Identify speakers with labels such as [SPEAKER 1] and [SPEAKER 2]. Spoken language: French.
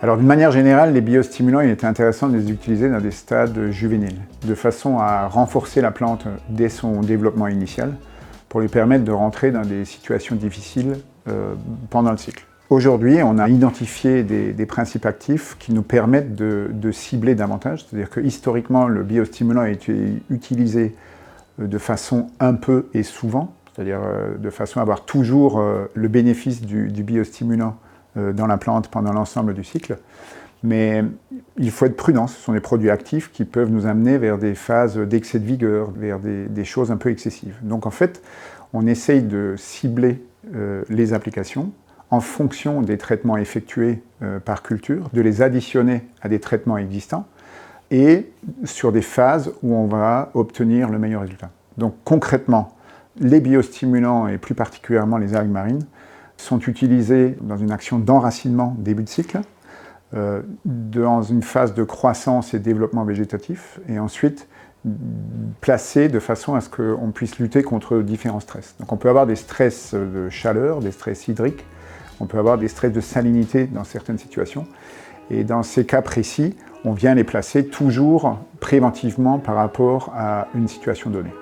[SPEAKER 1] Alors d'une manière générale, les biostimulants, il est intéressant de les utiliser dans des stades juvéniles, de façon à renforcer la plante dès son développement initial, pour lui permettre de rentrer dans des situations difficiles pendant le cycle. Aujourd'hui, on a identifié des principes actifs qui nous permettent de cibler davantage, c'est-à-dire que historiquement, le biostimulant a été utilisé de façon un peu et souvent, c'est-à-dire de façon à avoir toujours le bénéfice du biostimulant dans la plante pendant l'ensemble du cycle. Mais il faut être prudent, ce sont des produits actifs qui peuvent nous amener vers des phases d'excès de vigueur, vers des choses un peu excessives. Donc en fait, on essaye de cibler les applications en fonction des traitements effectués par culture, de les additionner à des traitements existants et sur des phases où on va obtenir le meilleur résultat. Donc concrètement, les biostimulants et plus particulièrement les algues marines sont utilisés dans une action d'enracinement début de cycle, dans une phase de croissance et développement végétatif, et ensuite placés de façon à ce qu'on puisse lutter contre différents stress. Donc on peut avoir des stress de chaleur, des stress hydriques, on peut avoir des stress de salinité dans certaines situations, et dans ces cas précis, on vient les placer toujours préventivement par rapport à une situation donnée.